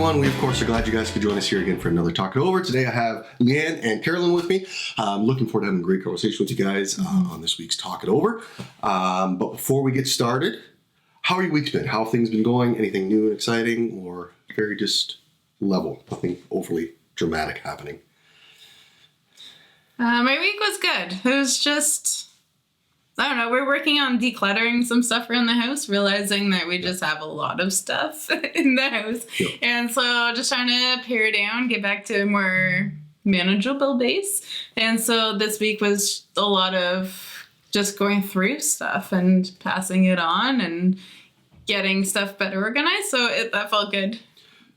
everyone. We, of course, are glad you guys could join us here again for another Talk It Over. Today I have Leanne and Carolyn with me. I'm looking forward to having a great conversation with you guys on this week's Talk It Over. But before we get started, how are your weeks been? How have things been going? Anything new and exciting, or very just level? Nothing overly dramatic happening? My week was good. It was just, I don't know, we're working on decluttering some stuff around the house, realizing that we just have a lot of stuff in the house. Yep. And so just trying to pare down, get back to a more manageable base. And so this week was a lot of just going through stuff and passing it on and getting stuff better organized. So that felt good.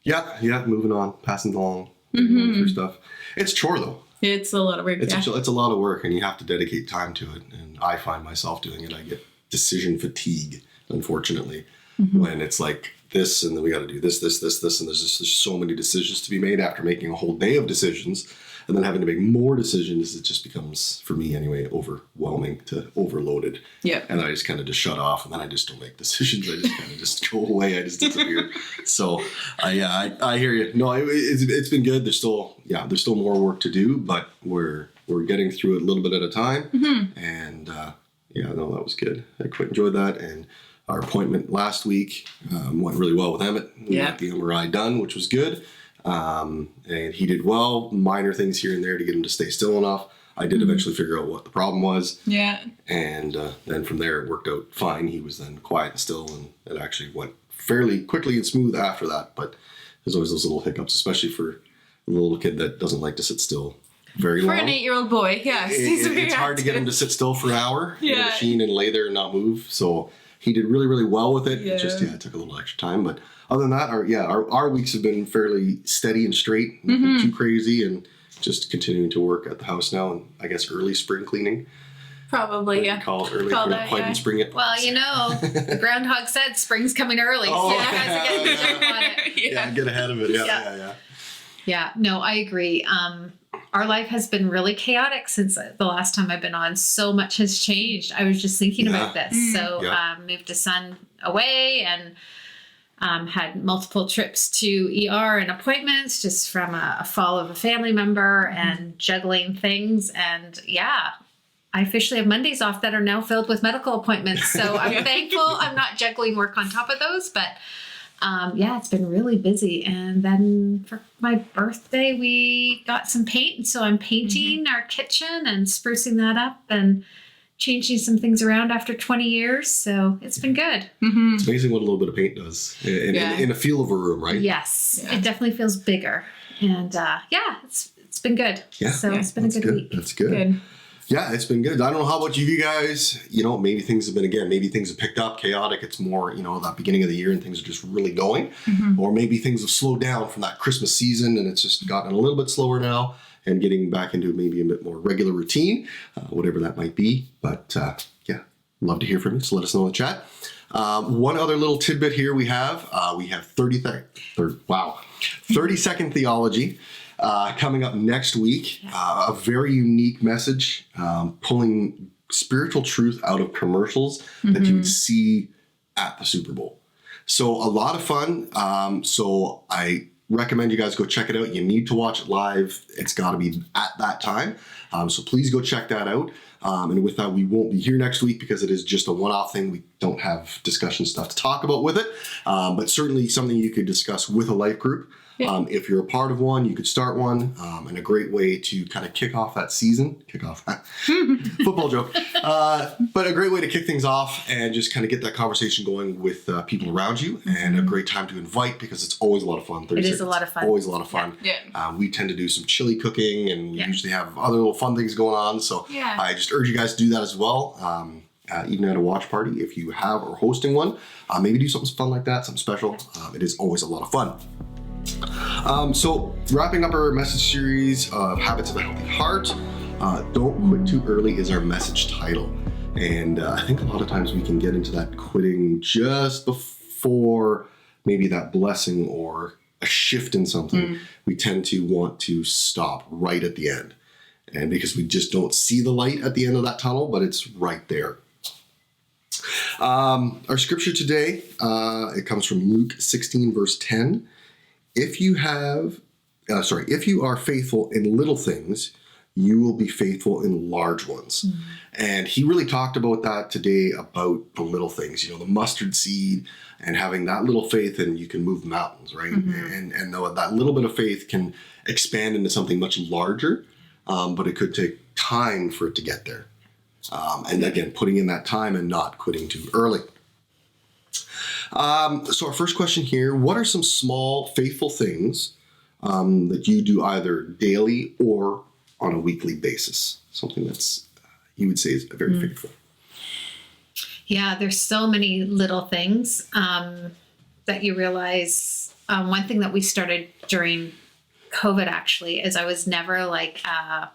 Yeah, moving on, passing along, going through stuff. It's a chore, though. It's a lot of work, It's a lot of work, and you have to dedicate time to it. And I find myself doing it. I get decision fatigue, unfortunately, when it's like this, and then we got to do this, and there's so many decisions to be made after making a whole day of decisions, and then having to make more decisions. It just becomes, for me anyway, overwhelming to overloaded. Yeah. And I just kind of just shut off, and then I just don't make decisions. I just kind of just go away. I just disappear. So, I hear you. No, it's been good. There's still more work to do, but we're getting through it a little bit at a time. And that was good. I quite enjoyed that. And our appointment last week went really well with Emmett. We got the MRI done, which was good. And he did well. Minor things here and there to get him to stay still enough. I did eventually figure out what the problem was. Yeah. And then from there, it worked out fine. He was then quiet and still, and it actually went fairly quickly and smooth after that. But there's always those little hiccups, especially for a little kid that doesn't like to sit still very long. For an 8-year-old boy, yes. It's hard to get him to sit still for an hour in a machine and lay there and not move. So he did really, really well with it. Yeah. It took a little extra time. But other than that, our weeks have been fairly steady and straight, nothing too crazy, and just continuing to work at the house now, and I guess early spring cleaning. Probably, Call it early, quite spring it. Well, the groundhog said spring's coming early, so you guys are getting to jump on it. Yeah, get ahead of it. Yeah, no, I agree. Our life has been really chaotic since the last time I've been on. So much has changed. I was just thinking about this. So moved a son away and had multiple trips to ER and appointments just from a fall of a family member and juggling things. And I officially have Mondays off that are now filled with medical appointments. So I'm thankful I'm not juggling work on top of those. But it's been really busy. And then for my birthday, we got some paint. And so I'm painting our kitchen and sprucing that up and changing some things around after 20 years. So it's been good. It's amazing what a little bit of paint does in a feel of a room, right? Yes. It definitely feels bigger. And it's been good. Yeah. So it's been a good week. That's good. Yeah, it's been good. I don't know how about you guys, maybe things have picked up, chaotic. It's more, that beginning of the year and things are just really going. Or maybe things have slowed down from that Christmas season and it's just gotten a little bit slower now and getting back into maybe a bit more regular routine, whatever that might be. But love to hear from you. So let us know in the chat. One other little tidbit here we have 30-second theology. Coming up next week, a very unique message, pulling spiritual truth out of commercials that you would see at the Super Bowl. So a lot of fun. So I recommend you guys go check it out. You need to watch it live. It's got to be at that time. So please go check that out. And with that, we won't be here next week because it is just a one-off thing. We don't have discussion stuff to talk about with it, but certainly something you could discuss with a life group. If you're a part of one, you could start one, and a great way to kind of kick off that season. Football joke. But a great way to kick things off and just kind of get that conversation going with people around you, and a great time to invite because it's always a lot of fun. It is a lot of fun. Always a lot of fun. Yeah. We tend to do some chili cooking, and we usually have other little fun things going on. So I just urge you guys to do that as well. Even at a watch party, if you have or hosting one, maybe do something fun like that, something special. It is always a lot of fun. So wrapping up our message series of Habits of a Healthy Heart, Don't Quit Too Early is our message title. And I think a lot of times we can get into that quitting just before maybe that blessing or a shift in something. We tend to want to stop right at the end. And because we just don't see the light at the end of that tunnel, but it's right there. Our scripture today, it comes from Luke 16, verse 10. if you are faithful in little things, you will be faithful in large ones. Mm-hmm. And he really talked about that today, about the little things, the mustard seed and having that little faith, and you can move mountains, right? Mm-hmm. And that little bit of faith can expand into something much larger, but it could take time for it to get there. And again, putting in that time and not quitting too early. So our first question here, what are some small faithful things that you do either daily or on a weekly basis? Something that's, you would say, is very faithful. Yeah, there's so many little things that you realize. One thing that we started during COVID actually is I was never like a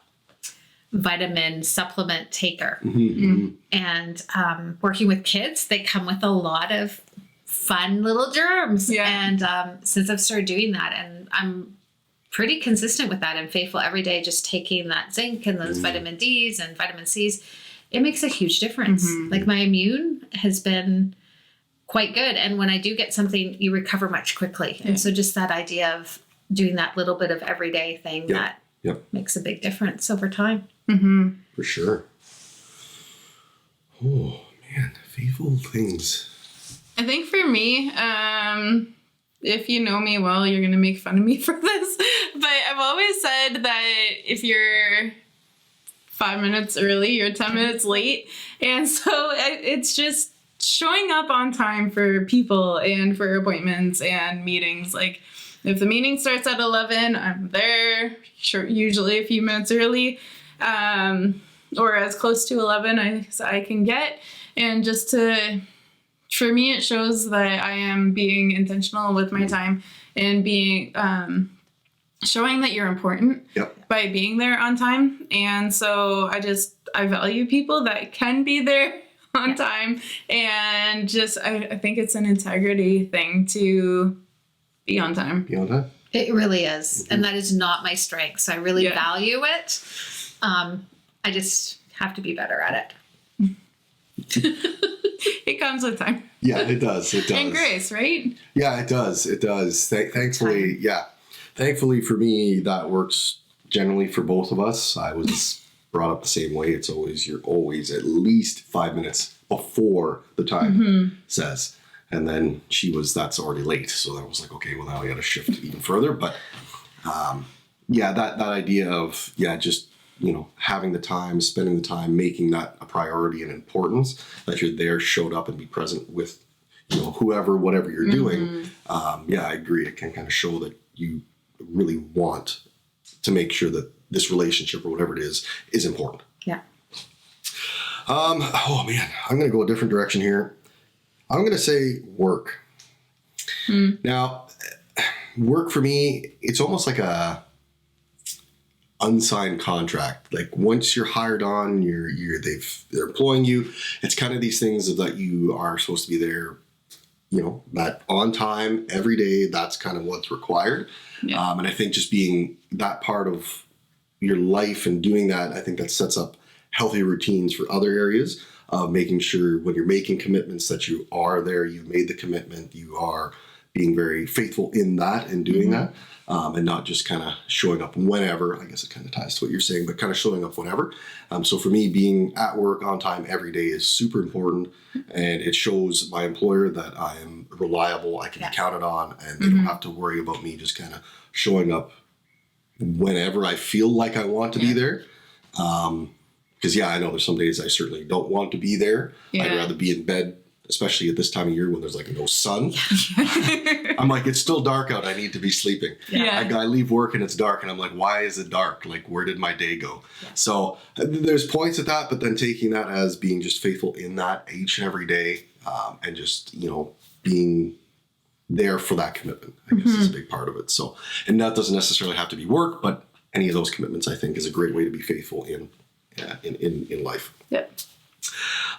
vitamin supplement taker. Mm-hmm. And working with kids, they come with a lot of fun little germs. Yeah. And since I've started doing that, and I'm pretty consistent with that and faithful every day, just taking that zinc and those vitamin Ds and vitamin Cs, it makes a huge difference. Mm-hmm. Like my immune has been quite good. And when I do get something, you recover much quickly. Yeah. And so just that idea of doing that little bit of everyday thing that makes a big difference over time. Mm-hmm. For sure. Oh, man. Faithful things. I think for me, if you know me well, you're going to make fun of me for this. But I've always said that if you're 5 minutes early, you're 10 minutes late. And so it's just showing up on time for people and for appointments and meetings. Like if the meeting starts at 11, I'm there, usually a few minutes early, or as close to 11 as I can get. And just for me, it shows that I am being intentional with my time and being showing that you're important by being there on time. And so I value people that can be there on time. And just, I think it's an integrity thing to be on time. Be on time? It really is. Mm-hmm. And that is not my strength. So I really value it. I just have to be better at it. It comes with time. Yeah, it does. It does. And grace, right? Yeah, it does. It does. Thankfully, Thankfully for me, that works generally for both of us. I was brought up the same way. It's always, you're always at least 5 minutes before the time says. And then that's already late. So that was like, okay, well now we got to shift even further. But that idea of, just, having the time, spending the time, making that a priority and importance, that you're there, showed up and be present with, whoever, whatever you're doing. I agree. It can kind of show that you really want to make sure that this relationship or whatever it is important. Yeah. Oh man, I'm going to go a different direction here. I'm going to say work. Now, work for me, it's almost like a unsigned contract. Like once you're hired on, they're employing you. It's kind of these things that you are supposed to be there, that on time every day. That's kind of what's required. Yeah. And I think just being that part of your life and doing that, I think that sets up healthy routines for other areas of making sure when you're making commitments that you are there, you've made the commitment, you are being very faithful in that and doing that. And not just kind of showing up whenever. I guess it kind of ties to what you're saying, but kind of showing up whenever. So for me, being at work on time every day is super important. And it shows my employer that I am reliable, I can be counted on, and they don't have to worry about me just kind of showing up whenever I feel like I want to be there. Because I know there's some days I certainly don't want to be there. I'd rather be in bed, especially at this time of year when there's like no sun. I'm like, it's still dark out. I need to be sleeping. Yeah. I leave work and it's dark and I'm like, why is it dark? Like, where did my day go? Yeah. So there's points at that, but then taking that as being just faithful in that each and every day, and just, being there for that commitment, I guess is a big part of it. So, and that doesn't necessarily have to be work, but any of those commitments, I think, is a great way to be faithful in life. Yep.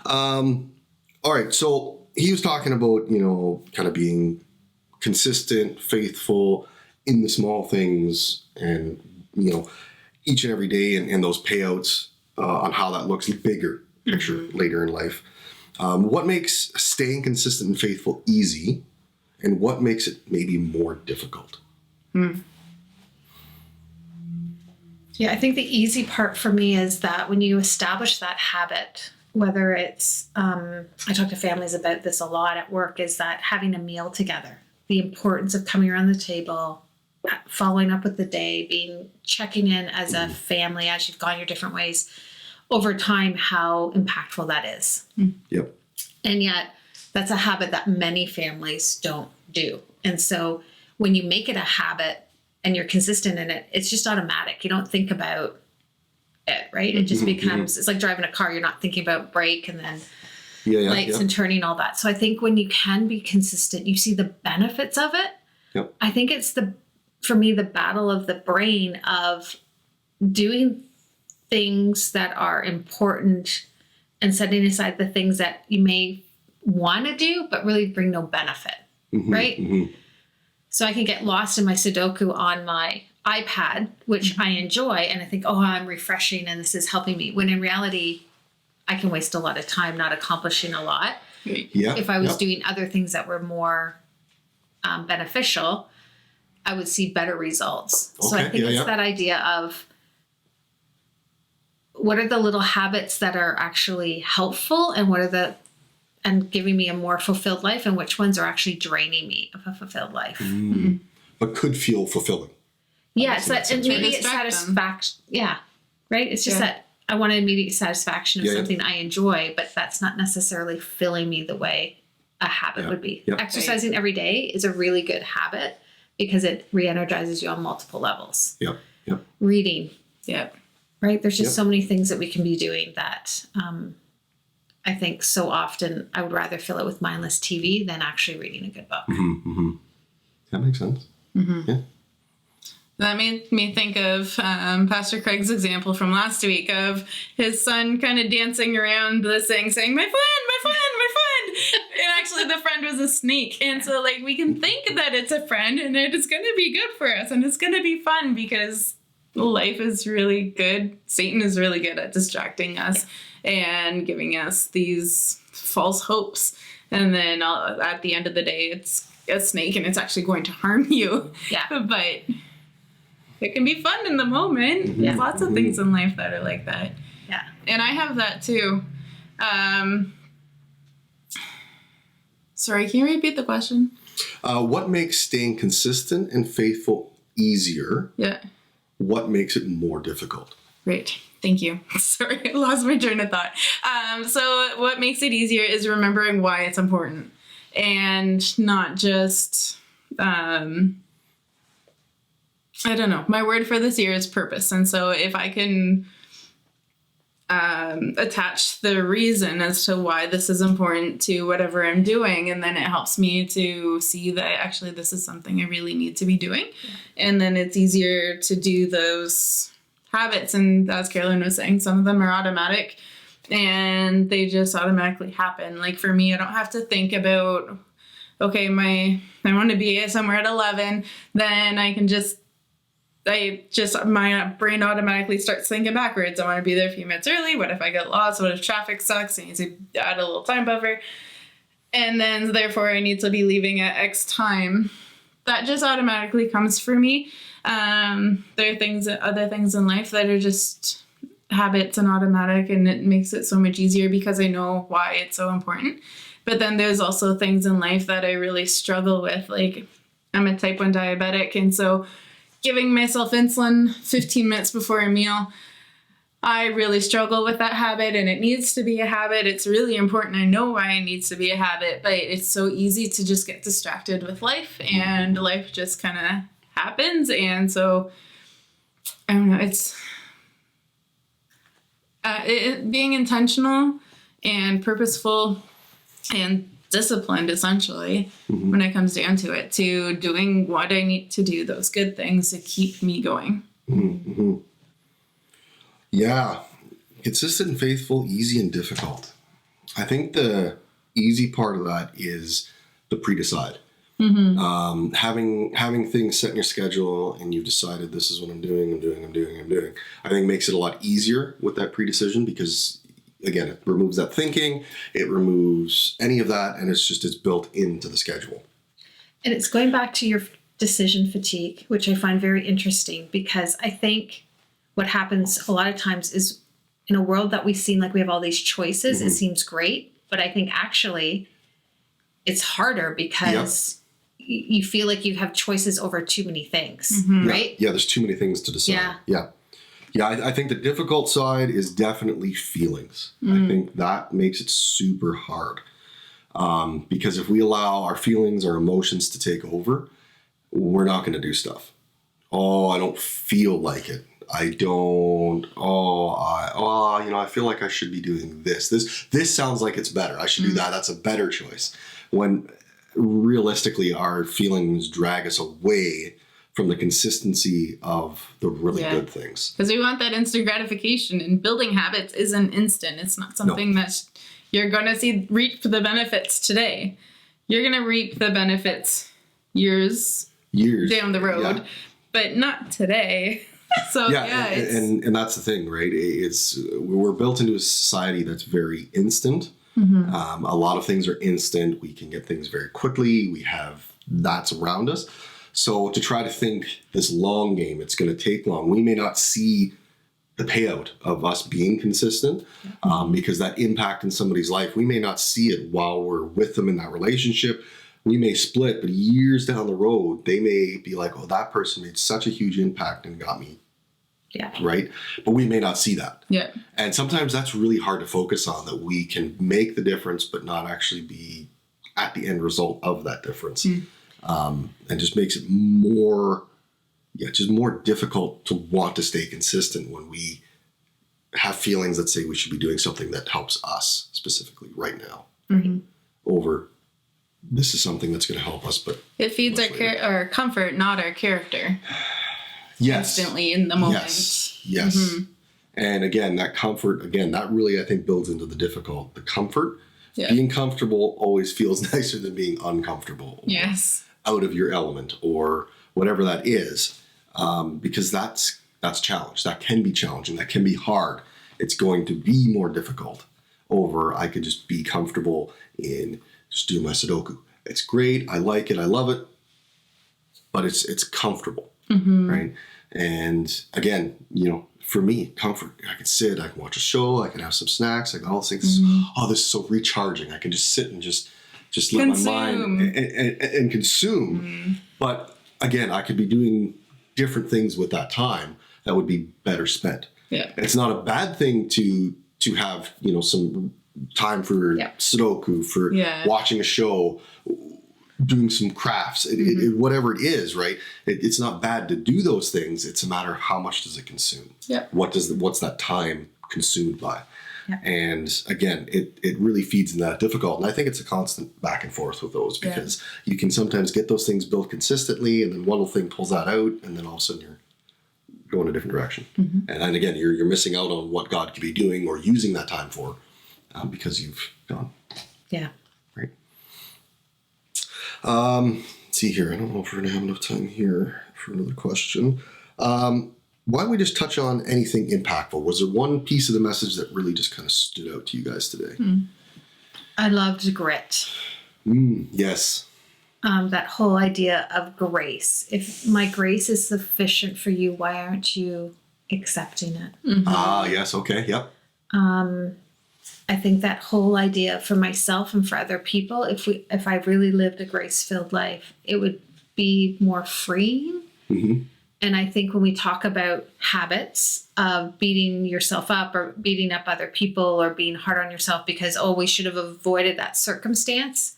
All right, so he was talking about, kind of being consistent, faithful in the small things and, each and every day and those payouts on how that looks bigger picture later in life. What makes staying consistent and faithful easy and what makes it maybe more difficult? Yeah, I think the easy part for me is that when you establish that habit, whether it's, I talk to families about this a lot at work, is that having a meal together, the importance of coming around the table, following up with the day, checking in as a family as you've gone your different ways over time, how impactful that is. Yep. And yet that's a habit that many families don't do. And so when you make it a habit and you're consistent in it, it's just automatic. You don't think about it, right? It just becomes, it's like driving a car. You're not thinking about brake and then lights and turning, all that. So I think when you can be consistent, you see the benefits of it. Yep. I think it's for me, the battle of the brain of doing things that are important and setting aside the things that you may want to do, but really bring no benefit, right? So I can get lost in my Sudoku on my iPad, which I enjoy, and I think, oh, I'm refreshing and this is helping me. When in reality, I can waste a lot of time not accomplishing a lot. If I was doing other things that were more beneficial, I would see better results. So I think it's that idea of what are the little habits that are actually helpful and giving me a more fulfilled life, and which ones are actually draining me of a fulfilled life. But could feel fulfilling. Yeah, so and maybe it's satisfaction. Yeah, right? It's just that I want an immediate satisfaction of something I enjoy, but that's not necessarily filling me the way a habit would be. Exercising every day is a really good habit because it re-energizes you on multiple levels. Reading. Right? There's just so many things that we can be doing that I think so often I would rather fill it with mindless TV than actually reading a good book. That makes sense. Yeah. That made me think of Pastor Craig's example from last week of his son kind of dancing around this thing saying, my friend, my friend, my friend. And actually the friend was a snake. And so like we can think that it's a friend and it is going to be good for us and it's going to be fun because life is really good. Satan is really good at distracting us and giving us these false hopes. And then at the end of the day, it's a snake and it's actually going to harm you. But it can be fun in the moment. There's lots of things in life that are like that. And I have that too. Sorry, can you repeat the question? What makes staying consistent and faithful easier? What makes it more difficult? Great. Thank you. Sorry, I lost my train of thought. So what makes it easier is remembering why it's important and not just, I don't know. My word for this year is purpose. And so if I can attach the reason as to why this is important to whatever I'm doing, and then it helps me to see that actually this is something I really need to be doing. And then it's easier to do those habits. And as Carolyn was saying, some of them are automatic and they just automatically happen. Like for me, I don't have to think about, okay, I want to be somewhere at 11. Then my brain automatically starts thinking backwards. I want to be there a few minutes early. What if I get lost? What if traffic sucks? I need to add a little time buffer. And then therefore I need to be leaving at X time. That just automatically comes for me. There are other things in life that are just habits and automatic, and it makes it so much easier because I know why it's so important. But then there's also things in life that I really struggle with. Like I'm a type 1 diabetic, and so giving myself insulin 15 minutes before a meal, I really struggle with that habit, and it needs to be a habit. It's really important. I know why it needs to be a habit, but it's so easy to just get distracted with life, and life just kind of happens. And so I don't know, it's being intentional and purposeful and disciplined, essentially, when it comes down to it, to doing what I need to do, those good things to keep me going. Yeah. Consistent and faithful, easy and difficult. I think the easy part of that is the pre-decide. Having things set in your schedule and you've decided this is what I'm doing, I think makes it a lot easier with that pre-decision because again, it removes that thinking, it removes any of that, and it's built into the schedule. And it's going back to decision fatigue, which I find very interesting, because I think what happens a lot of times is in a world that we seem like we have all these choices, it seems great. But I think actually it's harder because you feel like you have choices over too many things, right? Yeah, there's too many things to decide. Yeah. I think the difficult side is definitely feelings. I think that makes it super hard. Because if we allow our feelings, our emotions to take over, we're not going to do stuff. Oh, I don't feel like it. I don't. I feel like I should be doing this. This sounds like it's better. I should do that. That's a better choice. When realistically, our feelings drag us away from the consistency of the really good things. Because we want that instant gratification, and building habits isn't instant. It's not something that you're going to reap the benefits today. You're going to reap the benefits years down the road, but not today. So and that's the thing, right? We're built into a society that's very instant. A lot of things are instant. We can get things very quickly. We have that's around us. So to try to think this long game, it's going to take long. We may not see the payout of us being consistent because that impact in somebody's life, we may not see it while we're with them in that relationship. We may split, but years down the road, they may be like, oh, that person made such a huge impact and got me. Yeah. Right. But we may not see that. Yeah. And sometimes that's really hard to focus on, that we can make the difference, but not actually be at the end result of that difference. And just makes it more difficult to want to stay consistent when we have feelings that say we should be doing something that helps us specifically right now over this is something that's going to help us. But it feeds our comfort, not our character. Instantly in the moment. Yes. And again, that comfort, that really, I think, builds into the comfort. Being comfortable always feels nicer than being uncomfortable. Out of your element or whatever that is. Because that's challenge. That can be challenging. That can be hard. It's going to be more difficult over I could just be comfortable in just doing my Sudoku. It's great. I like it. I love it. But it's comfortable. Right. And again, for me, comfort, I can sit, I can watch a show, I can have some snacks, I can all those things. Oh, this is so recharging. I can just sit and just let my mind and consume. But again, I could be doing different things with that time that would be better spent. It's not a bad thing to have, some time for Sudoku, for watching a show, doing some crafts, whatever it is, right? It's not bad to do those things. It's a matter of how much does it consume? What's that time consumed by? And again, it really feeds in that difficult. And I think it's a constant back and forth with those because you can sometimes get those things built consistently and then one little thing pulls that out and then all of a sudden you're going a different direction. And then again, you're missing out on what God could be doing or using that time for because you've gone. Right. Let's see here. I don't know if we're going to have enough time here for another question. Why don't we just touch on anything impactful? Was there one piece of the message that really just kind of stood out to you guys today? I loved grit. Yes. That whole idea of grace. If my grace is sufficient for you, why aren't you accepting it? Yes. Okay. Yep. I think that whole idea for myself and for other people, if I really lived a grace-filled life, it would be more freeing. And I think when we talk about habits of beating yourself up or beating up other people or being hard on yourself because, we should have avoided that circumstance,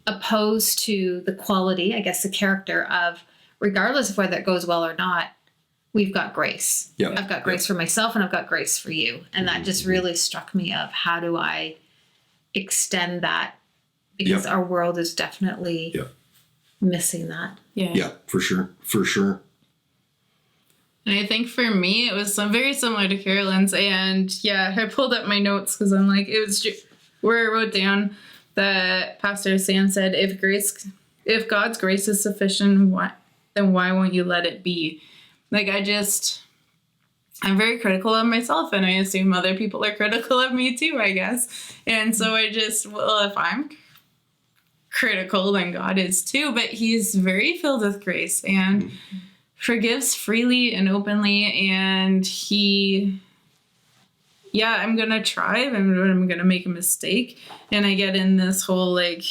opposed to the quality, I guess the character of, regardless of whether it goes well or not, we've got grace. I've got grace for myself and I've got grace for you. And that just really struck me of how do I extend that? Because our world is definitely missing that. Yeah, for sure. For sure. And I think for me, it was very similar to Carolyn's. And I pulled up my notes because I'm like, it was where I wrote down that Pastor Sam said, if God's grace is sufficient, then why won't you let it be? Like, I'm very critical of myself, and I assume other people are critical of me too, I guess. And so if I'm critical than God is too, but he's very filled with grace and forgives freely and openly. And I'm going to try and I'm going to make a mistake. And I get in this whole, like,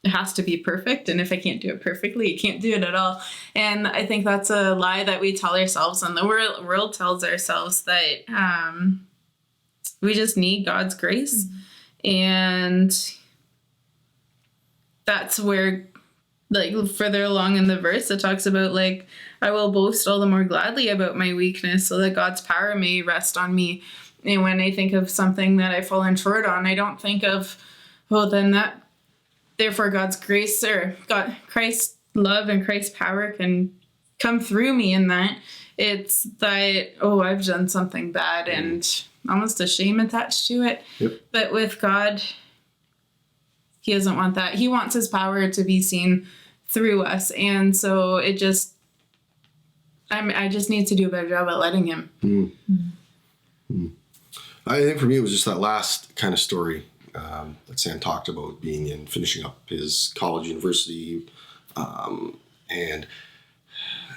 it has to be perfect. And if I can't do it perfectly, you can't do it at all. And I think that's a lie that we tell ourselves, and the world tells ourselves that we just need God's grace. And that's where, like, further along in the verse, it talks about, like, I will boast all the more gladly about my weakness so that God's power may rest on me. And when I think of something that I've fallen short on, I don't think of, therefore God's grace or Christ's love and Christ's power can come through me in that. It's that, I've done something bad and almost a shame attached to it. Yep. But with God, he doesn't want that. He wants his power to be seen through us. And so I just need to do a better job at letting him. I think for me, it was just that last kind of story that Sam talked about, finishing up his college, university, and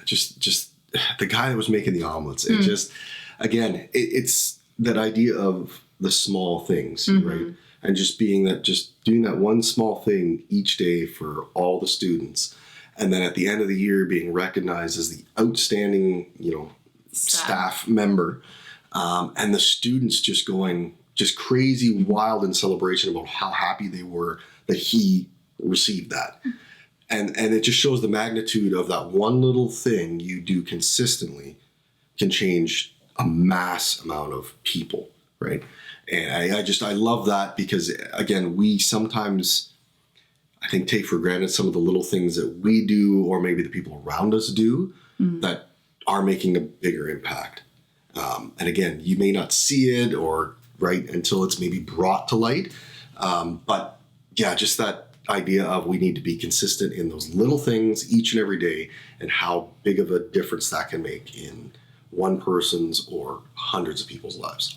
just the guy that was making the omelets. It just, again, it's that idea of the small things, right? And just doing that one small thing each day for all the students. And then at the end of the year, being recognized as the outstanding, staff member. And the students just going crazy wild in celebration about how happy they were that he received that. And it just shows the magnitude of that one little thing you do consistently can change a mass amount of people, right? And I love that because, again, we sometimes, I think, take for granted some of the little things that we do or maybe the people around us do that are making a bigger impact. And again, you may not see it until it's maybe brought to light. But yeah, just that idea of we need to be consistent in those little things each and every day and how big of a difference that can make in one person's or hundreds of people's lives.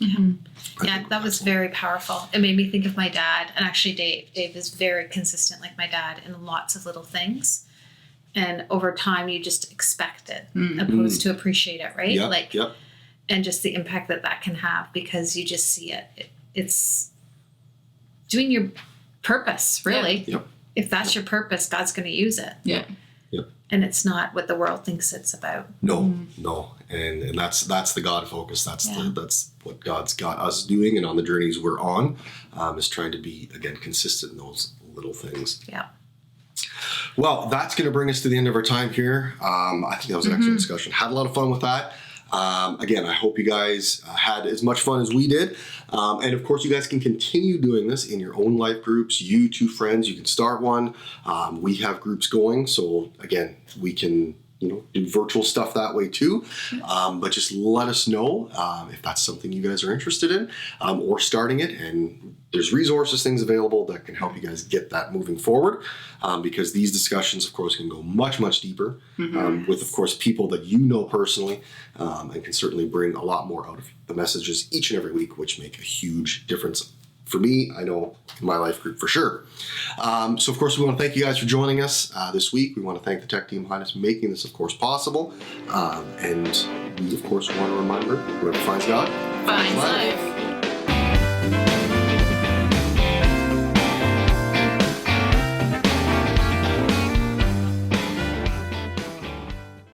Yeah, that was very powerful. It made me think of my dad, and actually Dave is very consistent like my dad in lots of little things. And over time, you just expect it opposed to appreciate it, right? Yep. And just the impact that can have because you just see it. It's doing your purpose, really. Yep. If that's your purpose, God's going to use it. Yeah. Yep. And it's not what the world thinks it's about. No. And that's the God focus. That's what God's got us doing, and on the journeys we're on, is trying to be, again, consistent in those little things. Yeah. Well, that's going to bring us to the end of our time here. I think that was an excellent discussion. Had a lot of fun with that. Again, I hope you guys had as much fun as we did. And of course, you guys can continue doing this in your own life groups. You, two friends, you can start one. We have groups going. So again, we can, do virtual stuff that way too. But just let us know if that's something you guys are interested in or starting it. And there's resources, things available that can help you guys get that moving forward. Because these discussions, of course, can go much, much deeper with, of course, people that you know personally and can certainly bring a lot more out of the messages each and every week, which make a huge difference for me, I know, in my life group for sure. So, of course, we want to thank you guys for joining us this week. We want to thank the tech team behind us making this, of course, possible. And we, of course, want to remember, whoever finds God finds life.